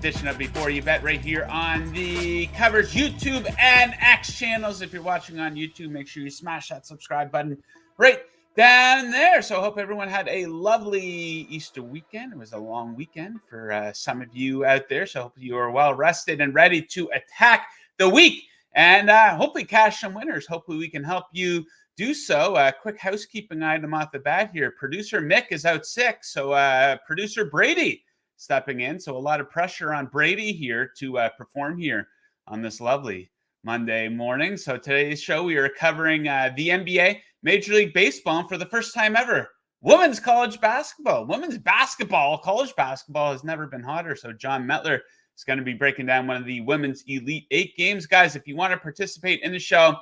edition of Before You Bet right here on the Covers YouTube and X channels. If you're watching on YouTube, make sure you smash that subscribe button right down there. So I hope everyone had a lovely Easter weekend. It was a long weekend for some of you out there. So I hope you are well rested and ready to attack the week and hopefully cash some winners. Hopefully we can help you do so. A quick housekeeping item off the bat here. Producer Mick is out sick. So producer Brady stepping in. So a lot of pressure on Brady here to perform here on this lovely Monday morning. So today's show, we are covering the NBA, Major League Baseball, and for the first time ever, women's college basketball. Women's basketball, college basketball has never been hotter. So Jon Metler is going to be breaking down one of the women's Elite Eight games. Guys, if you want to participate in the show,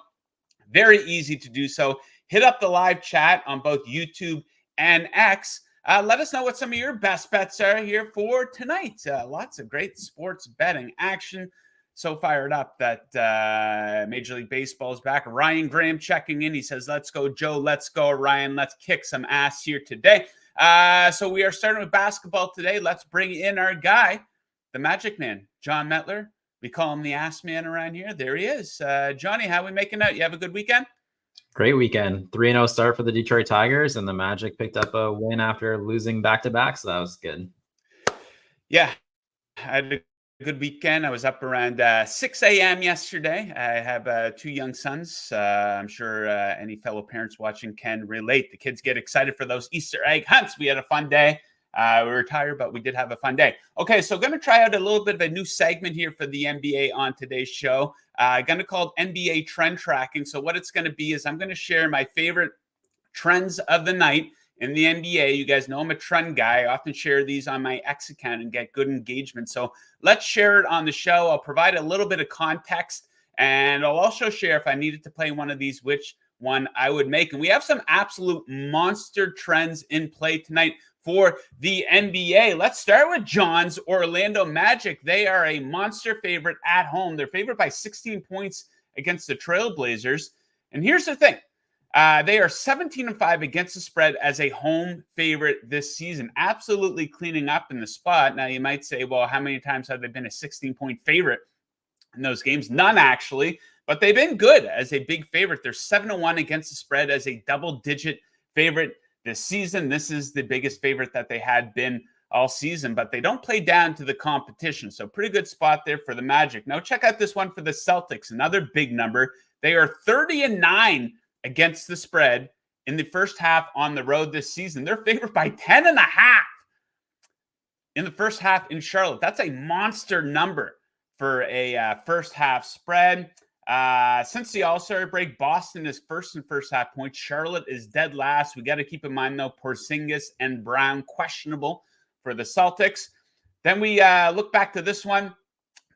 very easy to do so. Hit up the live chat on both YouTube and X. Let us know what some of your best bets are here for tonight. Lots of great sports betting action. So fired up that Major League Baseball is back. Ryan Graham checking in. He says, let's go, Joe. Let's go, Ryan. Let's kick some ass here today. So we are starting with basketball today. Let's bring in our guy, the Magic Man, Jon Metler. We call him the ass man around here. There he is. Johnny, how are we making out? You have a good weekend? Great weekend. 3-0 start for the Detroit Tigers, and the Magic picked up a win after losing back-to-back, so that was good. Yeah, I had a good weekend. I was up around 6 a.m. yesterday. I have two young sons. I'm sure any fellow parents watching can relate. The kids get excited for those Easter egg hunts. We had a fun day. We were tired, but we did have a fun day. Okay, so going to try out a little bit of a new segment here for the NBA on today's show. Going to call it NBA Trend Tracking. So what it's going to be is I'm going to share my favorite trends of the night in the NBA. You guys know I'm a trend guy. I often share these on my X account and get good engagement. So let's share it on the show. I'll provide a little bit of context, and I'll also share if I needed to play one of these, which one I would make. And we have some absolute monster trends in play tonight for the NBA. Let's start with John's Orlando Magic. They are a monster favorite at home. They're favored by 16 points against the Trailblazers. And here's the thing. They are 17-5 against the spread as a home favorite this season. Absolutely cleaning up in the spot. Now, you might say, well, how many times have they been a 16-point favorite in those games? None, actually. But they've been good as a big favorite. They're 7-1 against the spread as a double-digit favorite this season. This is the biggest favorite that they had been all season, but they don't play down to the competition. So pretty good spot there for the Magic. Now check out this one for the Celtics, another big number. They are 30-9 against the spread in the first half on the road this season. They're favored by 10.5 in the first half in Charlotte. That's a monster number for a first half spread. Since the All-Star break, Boston is first in first half points. Charlotte is dead last. We got to keep in mind, though, Porzingis and Brown questionable for the Celtics. Then we look back to this one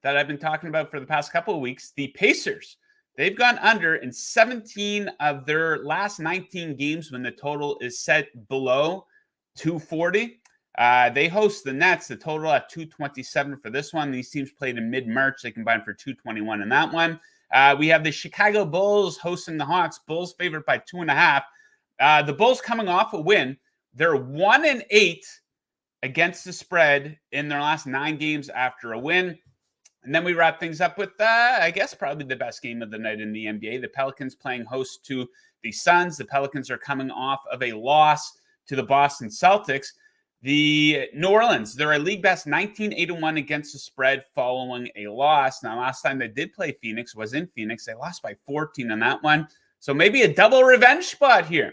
that I've been talking about for the past couple of weeks. The Pacers, they've gone under in 17 of their last 19 games when the total is set below 240. They host the Nets, the total at 227 for this one. These teams played in mid-March. They combined for 221 in that one. We have the Chicago Bulls hosting the Hawks. Bulls favored by 2.5. The Bulls coming off a win. They're 1-8 against the spread in their last 9 games after a win. And then we wrap things up with, I guess, probably the best game of the night in the NBA. The Pelicans playing host to the Suns. The Pelicans are coming off of a loss to the Boston Celtics. The New Orleans, they're a league best 19-1 against the spread following a loss. Now, last time they did play Phoenix was in Phoenix. They lost by 14 on that one. So maybe a double revenge spot here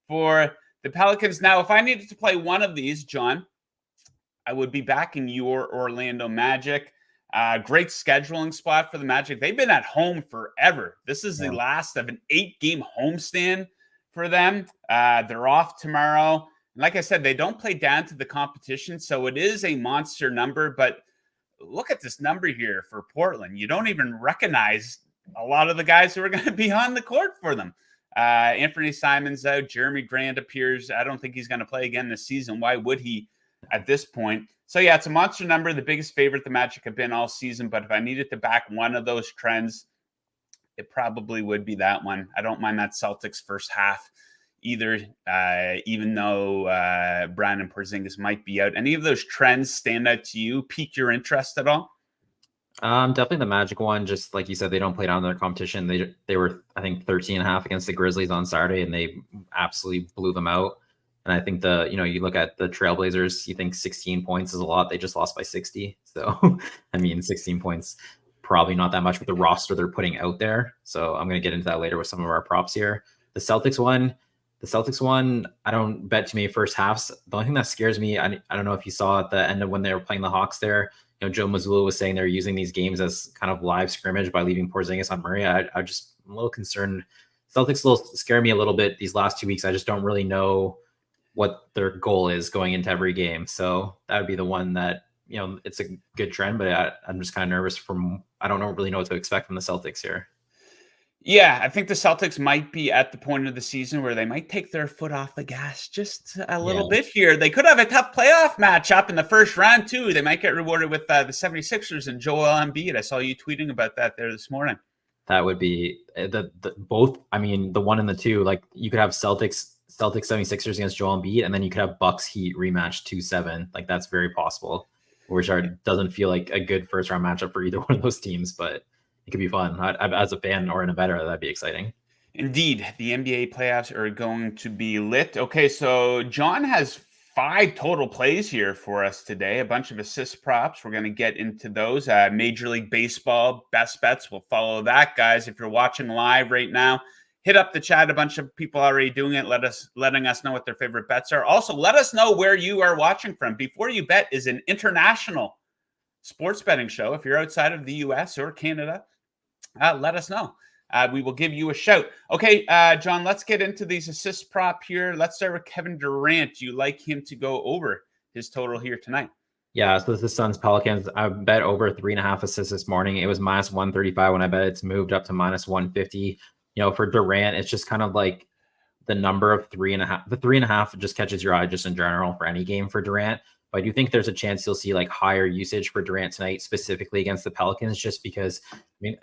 for the Pelicans. Now, if I needed to play one of these, John, I would be backing your Orlando Magic. Great scheduling spot for the Magic. They've been at home forever. This is the last of an 8-game homestand for them. They're off tomorrow. Like I said, they don't play down to the competition, so it is a monster number. But look at this number here for Portland. You don't even recognize a lot of the guys who are going to be on the court for them. Anthony Simon's out. Jeremy Grant appears. I don't think he's going to play again this season. Why would he at this point? So, yeah, it's a monster number. The biggest favorite the Magic have been all season. But if I needed to back one of those trends, it probably would be that one. I don't mind that Celtics first half either, even though Brandon Porzingis might be out. Any of those trends stand out to you, pique your interest at all? Definitely the Magic one. Just like you said, they don't play down their competition. They were, I think, 13.5 against the Grizzlies on Saturday, and they absolutely blew them out. And I think you look at the Trailblazers, you think 16 points is a lot. They just lost by 60. So, I mean, 16 points, probably not that much with the roster they're putting out there. So I'm going to get into that later with some of our props here. The Celtics one, I don't bet too many first halves. The only thing that scares me, I don't know if you saw at the end of when they were playing the Hawks there, Joe Mazzulla was saying they're using these games as kind of live scrimmage by leaving Porzingis on Murray. I'm a little concerned. Celtics will scare me a little bit these last 2 weeks. I just don't really know what their goal is going into every game. So that would be the one that, it's a good trend, but I'm just kind of nervous I don't really know what to expect from the Celtics here. Yeah, I think the Celtics might be at the point of the season where they might take their foot off the gas just a little bit here. They could have a tough playoff matchup in the first round, too. They might get rewarded with the 76ers and Joel Embiid. I saw you tweeting about that there this morning. That would be the both. I mean, the one and the two, like you could have Celtics 76ers against Joel Embiid, and then you could have Bucks Heat rematch 2-7. Like that's very possible, which doesn't feel like a good first round matchup for either one of those teams, but it could be fun. As a fan or in a better, that'd be exciting. Indeed, the NBA playoffs are going to be lit. Okay, so John has 5 total plays here for us today, a bunch of assist props. We're going to get into those. Major League Baseball best bets. We'll follow that, guys. If you're watching live right now, hit up the chat. A bunch of people already doing it, letting us know what their favorite bets are. Also, let us know where you are watching from. Before You Bet is an international sports betting show. If you're outside of the US or Canada, let us know. We will give you a shout. Okay, John, let's get into these assist prop here. Let's start with Kevin Durant. You like him to go over his total here tonight? Yeah, so this is Suns Pelicans. I bet over 3.5 assists this morning. It was minus 135 when I bet. It's moved up to minus 150. For Durant, it's just kind of like the number of 3.5. The 3.5 just catches your eye just in general for any game for Durant. But I do think there's a chance you'll see like higher usage for Durant tonight, specifically against the Pelicans, just because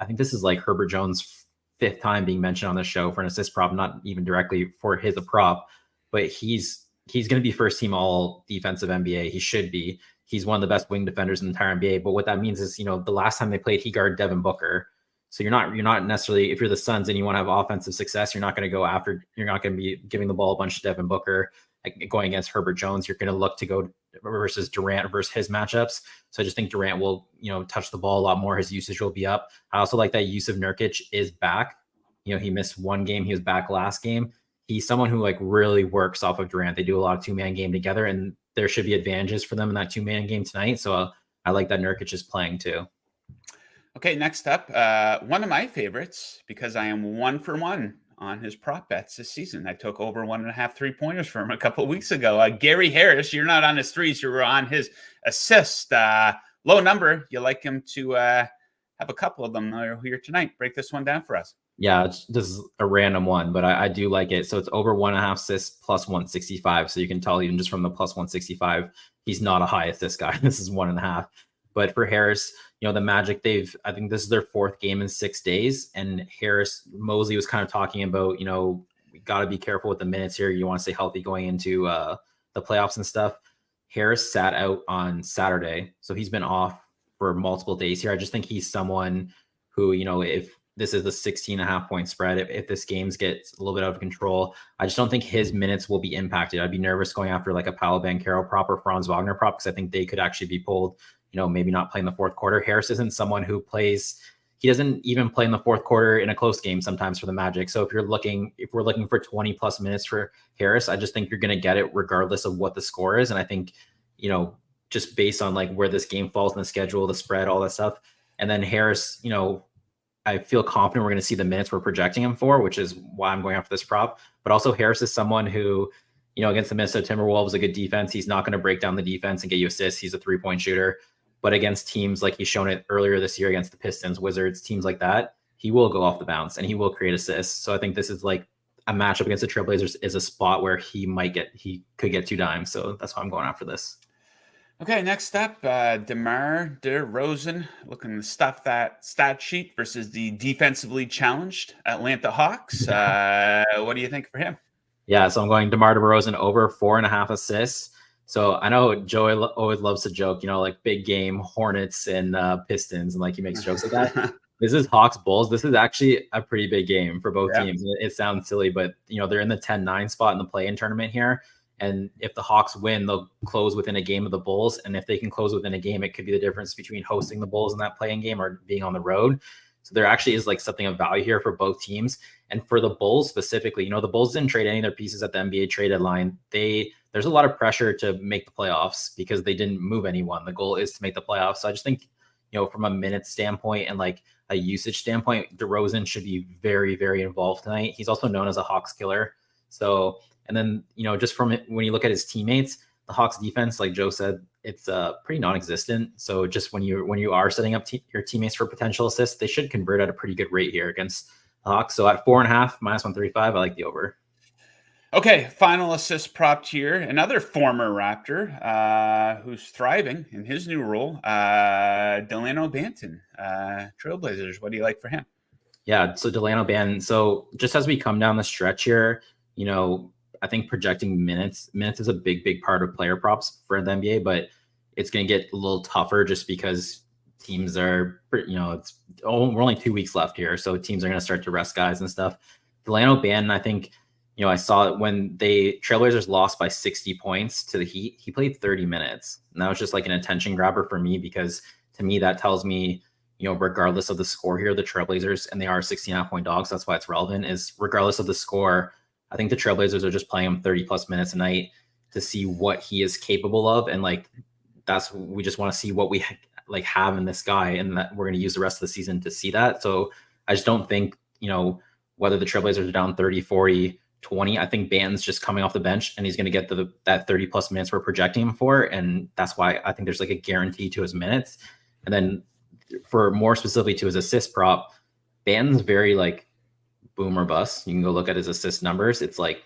I think this is like Herbert Jones' 5th time being mentioned on the show for an assist prop, not even directly for his a prop, but he's going to be first team all defensive NBA. He should be. He's one of the best wing defenders in the entire NBA. But what that means is, the last time they played, he guarded Devin Booker. So you're not necessarily, if you're the Suns and you want to have offensive success, you're not going to be giving the ball a bunch to Devin Booker, like going against Herbert Jones. You're going to look to go versus Durant versus his matchups. So I just think Durant will, touch the ball a lot more. His usage will be up. I also like that Yusuf Nurkic is back. He missed one game. He was back last game. He's someone who like really works off of Durant. They do a lot of 2-man game together, and there should be advantages for them in that 2-man game tonight. So I like that Nurkic is playing too. Okay, next up, one of my favorites, because I am 1 for 1 on his prop bets this season. I took over 1.5 3-pointers from him a couple of weeks ago. Gary Harris, you're not on his threes, you're on his assist. Low number. You like him to have a couple of them here tonight. Break this one down for us. Yeah, this is a random one, but I do like it. So it's over 1.5 assists plus 165. So you can tell even just from the plus 165, he's not a high assist guy. This is 1.5. But for Harris, the Magic, I think this is their 4th game in 6 days. And Mosley was kind of talking about, we got to be careful with the minutes here. You want to stay healthy going into the playoffs and stuff. Harris sat out on Saturday, so he's been off for multiple days here. I just think he's someone who, if this is a 16.5 point spread, if this game's gets a little bit out of control, I just don't think his minutes will be impacted. I'd be nervous going after like a Paolo Banchero prop or Franz Wagner prop, because I think they could actually be pulled, maybe not play in the 4th quarter. Harris isn't someone who he doesn't even play in the 4th quarter in a close game sometimes for the Magic. So if we're looking for 20 plus minutes for Harris, I just think you're going to get it regardless of what the score is. And I think, just based on like where this game falls in the schedule, the spread, all that stuff. And then Harris, I feel confident we're going to see the minutes we're projecting him for, which is why I'm going after this prop. But also Harris is someone who, against the Minnesota Timberwolves, a good defense. He's not going to break down the defense and get you assists. He's a 3-point shooter. But against teams like he's shown it earlier this year against the Pistons, Wizards, teams like that, he will go off the bounce and he will create assists. So I think this is like a matchup against the Trailblazers is a spot where he could get 2 dimes. So that's why I'm going after this. Okay, next up, DeMar DeRozan looking to stuff that stat sheet versus the defensively challenged Atlanta Hawks. What do you think for him? Yeah, so I'm going DeMar DeRozan over 4.5 assists. So I know Joey always loves to joke, like big game Hornets and Pistons, and like he makes jokes like that. This is Hawks Bulls. This is actually a pretty big game for both teams. It sounds silly, but they're in the 10-9 spot in the play-in tournament here. And if the Hawks win, they'll close within a game of the Bulls. And if they can close within a game, it could be the difference between hosting the Bulls in that play-in game or being on the road. So there actually is like something of value here for both teams. And for the Bulls specifically, the Bulls didn't trade any of their pieces at the NBA trade deadline. There's a lot of pressure to make the playoffs because they didn't move anyone. The goal is to make the playoffs. So I just think, from a minute standpoint and like a usage standpoint, DeRozan should be very, very involved tonight. He's also known as a Hawks killer. So, and then, just from it, when you look at his teammates, the Hawks defense, like Joe said, it's pretty non-existent. So just when you are setting up your teammates for potential assists, they should convert at a pretty good rate here against the Hawks. So at 4.5 minus 135, I like the over. Okay, final assist prop here. Another former Raptor who's thriving in his new role, Delano Banton, Trailblazers. What do you like for him? Yeah, so Delano Banton. So just as we come down the stretch here, I think projecting minutes is a big part of player props for the NBA, but it's going to get a little tougher just because teams are, we're only 2 weeks left here. So teams are going to start to rest guys and stuff. Delano Banton, I think, I saw it when Trailblazers lost by 60 points to the Heat. He played 30 minutes. And that was just like an attention grabber for me, because to me, that tells me, regardless of the score here, the Trailblazers, and they are 16.5-point dogs. That's why it's relevant, is regardless of the score, I think the Trailblazers are just playing him 30 plus minutes a night to see what he is capable of. And like, we just want to see what we have in this guy, and that we're going to use the rest of the season to see that. So I just don't think, whether the Trailblazers are down 30, 40, 20, I think Banton's just coming off the bench and he's going to get that 30 plus minutes we're projecting him for. And that's why I think there's like a guarantee to his minutes. And then for more specifically to his assist prop, Banton's very like boom or bust. You can go look at his assist numbers. It's like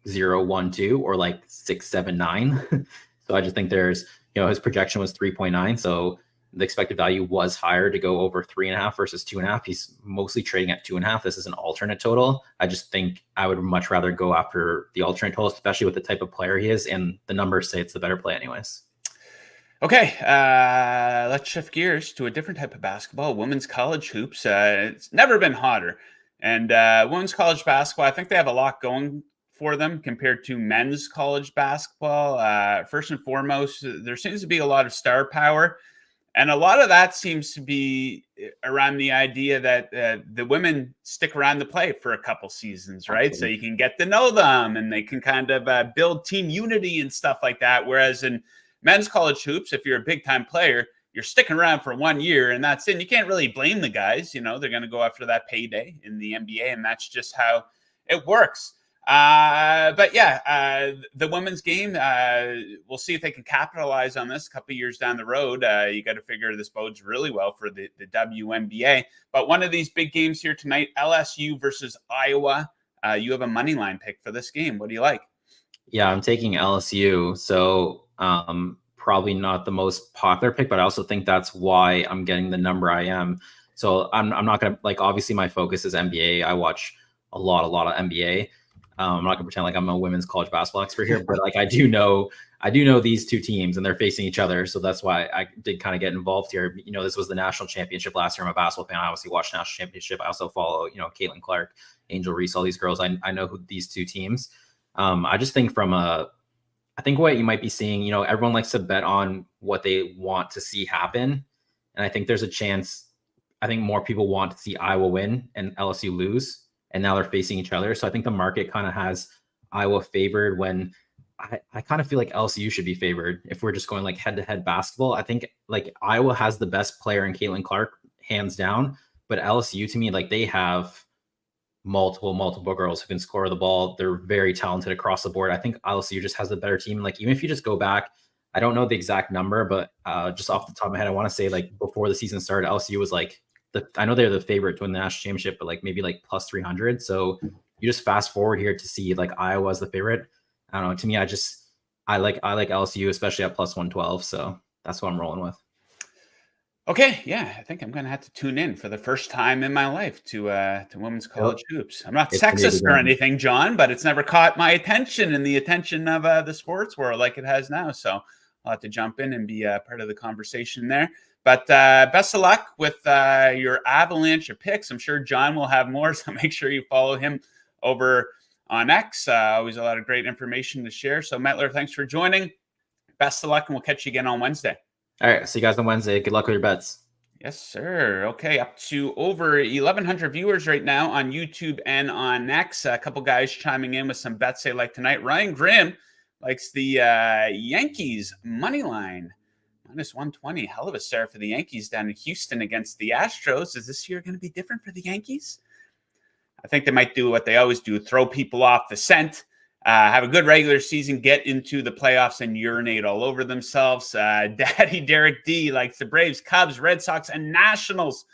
0, 1, 2 or like 6, 7, 9. So I just think there's, his projection was 3.9. So the expected value was higher to go over 3.5 versus 2.5. He's mostly trading at 2.5. This is an alternate total. I just think I would much rather go after the alternate total, especially with the type of player he is. And the numbers say it's the better play anyways. Okay, let's shift gears to a different type of basketball, women's college hoops. It's never been hotter. And women's college basketball, I think they have a lot going for them compared to men's college basketball. First and foremost, there seems to be a lot of star power. And a lot of that seems to be around the idea that the women stick around to play for a couple seasons, right? Absolutely. So you can get to know them and they can kind of build team unity and stuff like that. Whereas in men's college hoops, if you're a big time player, you're sticking around for 1 year and that's it. And you can't really blame the guys. They're going to go after that payday in the NBA, and that's just how it works. But yeah, the women's game, we'll see if they can capitalize on this a couple of years down the road. You got to figure this bodes really well for the WNBA. But one of these big games here tonight, LSU versus Iowa. You have a money line pick for this game. What do you like? Yeah, I'm taking LSU. So probably not the most popular pick, but I also think that's why I'm getting the number I am. So I'm not going to, obviously my focus is NBA. I watch a lot of NBA. I'm not gonna pretend like I'm a women's college basketball expert here, but I do know these two teams and they're facing each other. So that's why I did kind of get involved here. This was the national championship last year. I'm a basketball fan. I obviously watched national championship. I also follow, Caitlin Clark, Angel Reese, all these girls. I know who these two teams. I just think I think what you might be seeing, everyone likes to bet on what they want to see happen. And I think there's a chance, I think more people want to see Iowa win and LSU lose. And now they're facing each other. So I think the market kind of has Iowa favored when I kind of feel like LSU should be favored. If we're just going like head-to-head basketball, I think like Iowa has the best player in Caitlin Clark, hands down. But LSU, to me, like they have multiple girls who can score the ball. They're very talented across the board. I think LSU just has a better team. Like even if you just go back, I don't know the exact number, but just off the top of my head, I want to say like before the season started, LSU was like, I know they're the favorite to win the national championship, but like maybe like plus 300. So you just fast forward here to see like Iowa as the favorite. I don't know. To me, I like LSU, especially at plus 112. So that's what I'm rolling with. Okay, yeah, I think I'm gonna have to tune in for the first time in my life to women's Yep. college hoops. I'm not It's the need sexist or again. anything, John, but it's never caught my attention and the attention of the sports world like it has now. So I'll have to jump in and be part of the conversation there. But best of luck with your avalanche of picks. I'm sure John will have more, so make sure you follow him over on X. Always a lot of great information to share. So Metler, thanks for joining. Best of luck, and we'll catch you again on Wednesday. All right. See you guys on Wednesday. Good luck with your bets. Yes, sir. Okay, up to over 1,100 viewers right now on YouTube and on X. A couple guys chiming in with some bets they like tonight. Ryan Grimm likes the Yankees money line minus 120. Hell of a start for the Yankees down in Houston against the Astros. Is this year going to be different for the Yankees? I think they might do what they always do: throw people off the scent. Have a good regular season, get into the playoffs, and urinate all over themselves. Daddy Derek D likes the Braves, Cubs, Red Sox, and Nationals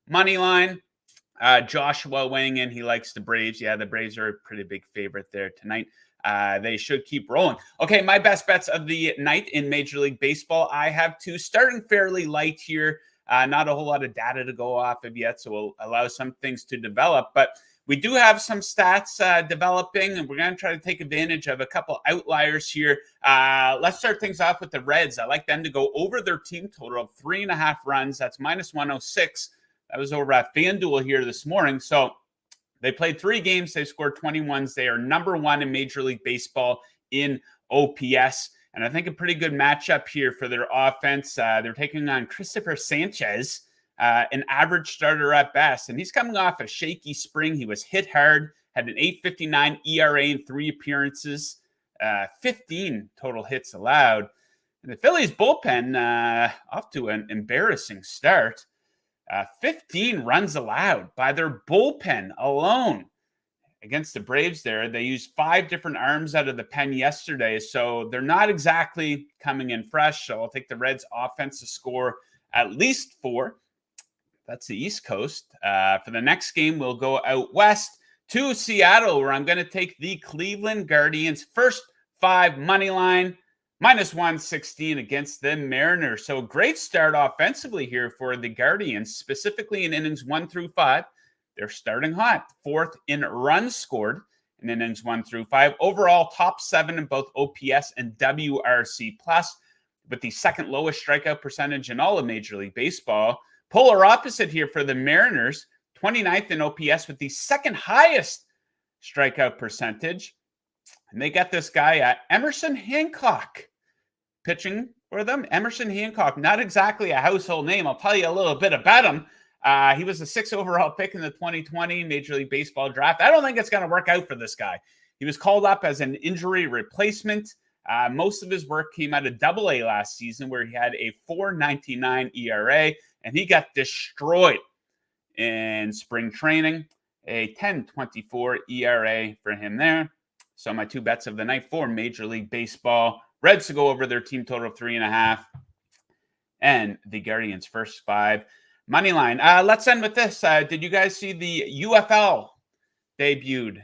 money line. Joshua weighing in, he likes the Braves. Yeah, the Braves are a pretty big favorite there tonight. They should keep rolling. Okay, my best bets of the night in Major League Baseball. I have two starting fairly light here. Not a whole lot of data to go off of yet, so we'll allow some things to develop. But we do have some stats developing, and we're going to try to take advantage of a couple outliers here. Let's start things off with the Reds. I like them to go over their team total of 3.5 runs. That's minus 106. That was over at FanDuel here this morning. So they played 3 games. They scored 21s. They are number 1 in Major League Baseball in OPS. And I think a pretty good matchup here for their offense. They're taking on Christopher Sanchez, an average starter at best. And he's coming off a shaky spring. He was hit hard, had an 8.59 ERA in 3 appearances, 15 total hits allowed. And the Phillies bullpen off to an embarrassing start. 15 runs allowed by their bullpen alone against the Braves there. They used 5 different arms out of the pen yesterday, so they're not exactly coming in fresh. So I'll take the Reds offense to score at least 4. That's the East Coast. For the next game, we'll go out west to Seattle, where I'm going to take the Cleveland Guardians first 5 money line, minus 116 against the Mariners. So great start offensively here for the Guardians, specifically in innings 1 through 5. They're starting hot, 4th in runs scored in innings 1 through 5. Overall, top 7 in both OPS and WRC+, with the 2nd lowest strikeout percentage in all of Major League Baseball. Polar opposite here for the Mariners, 29th in OPS with the 2nd highest strikeout percentage. And they got this guy, Emerson Hancock, pitching for them. Emerson Hancock, not exactly a household name. I'll tell you a little bit about him. He was a 6th overall pick in the 2020 Major League Baseball draft. I don't think it's going to work out for this guy. He was called up as an injury replacement. Most of his work came out of AA last season, where he had a 4.99 ERA, and he got destroyed in spring training. A 10.24 ERA for him there. So my 2 bets of the night for Major League Baseball: Reds to go over their team total of 3.5, and the Guardians first 5 money line. Let's end with this. Did you guys see the UFL debuted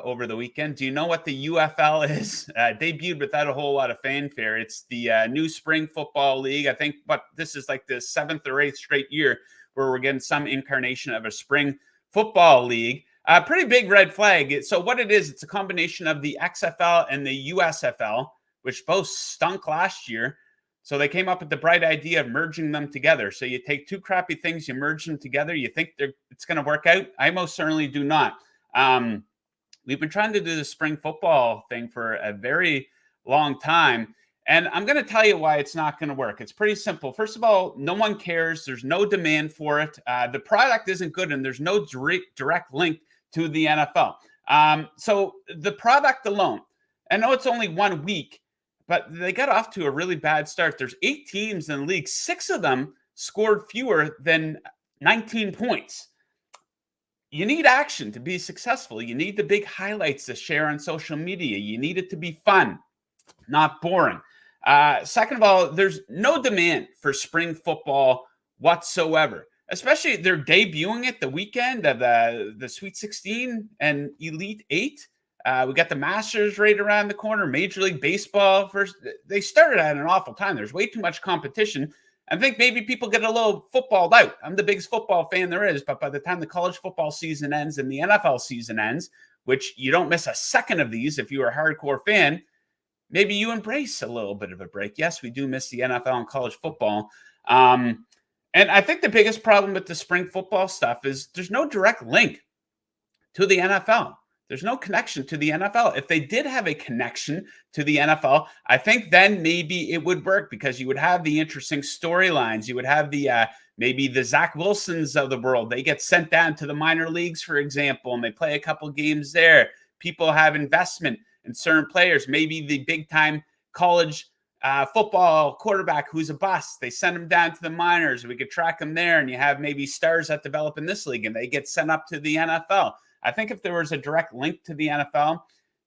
over the weekend? Do you know what the UFL is? Debuted without a whole lot of fanfare. It's the new spring football league. I think this is like the 7th or 8th straight year where we're getting some incarnation of a spring football league. Pretty big red flag. So what it is, it's a combination of the XFL and the USFL, which both stunk last year. So they came up with the bright idea of merging them together. So you take 2 crappy things, you merge them together. You think it's going to work out? I most certainly do not. We've been trying to do the spring football thing for a very long time. And I'm going to tell you why it's not going to work. It's pretty simple. First of all, no one cares. There's no demand for it. The product isn't good, and there's no direct link to the NFL. So the product alone, I know it's only 1 week, but they got off to a really bad start. There's 8 teams in the league. 6 of them scored fewer than 19 points. You need action to be successful. You need the big highlights to share on social media. You need it to be fun, not boring. Second of all, there's no demand for spring football whatsoever. Especially they're debuting it the weekend of the Sweet 16 and Elite 8. We got the Masters right around the corner. Major League Baseball first. They started at an awful time. There's way too much competition. I think maybe people get a little footballed out. I'm the biggest football fan there is, but by the time the college football season ends and the NFL season ends, which you don't miss a second of these if you're a hardcore fan, maybe you embrace a little bit of a break. Yes, we do miss the NFL and college football. And I think the biggest problem with the spring football stuff is there's no direct link to the NFL. There's no connection to the NFL. If they did have a connection to the NFL, I think then maybe it would work because you would have the interesting storylines. You would have the maybe the Zach Wilsons of the world. They get sent down to the minor leagues, for example, and they play a couple games there. People have investment in certain players. Maybe the big-time college football quarterback who's a bust, they send him down to the minors. We could track him there, and you have maybe stars that develop in this league, and they get sent up to the NFL. I think if there was a direct link to the NFL,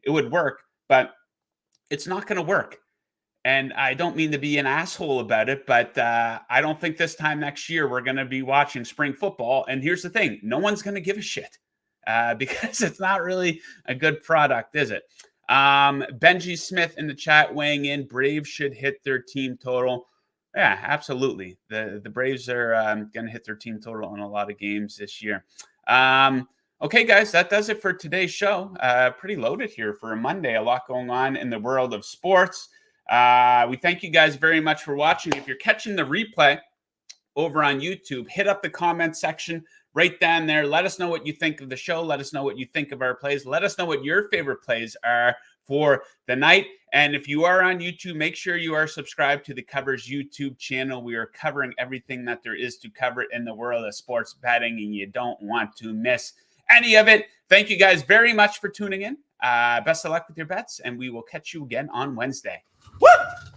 it would work, but it's not going to work. And I don't mean to be an asshole about it, but I don't think this time next year we're going to be watching spring football. And here's the thing. No one's going to give a shit because it's not really a good product, is it? Benji Smith in the chat weighing in. Braves should hit their team total. Yeah, absolutely. The Braves are going to hit their team total in a lot of games this year. Okay, guys, that does it for today's show. Pretty loaded here for a Monday. A lot going on in the world of sports. We thank you guys very much for watching. If you're catching the replay over on YouTube, hit up the comment section right down there. Let us know what you think of the show. Let us know what you think of our plays. Let us know what your favorite plays are for the night. And if you are on YouTube, make sure you are subscribed to the Covers YouTube channel. We are covering everything that there is to cover in the world of sports betting, and you don't want to miss any of it. Thank you guys very much for tuning in. Best of luck with your bets, and we will catch you again on Wednesday. Woo!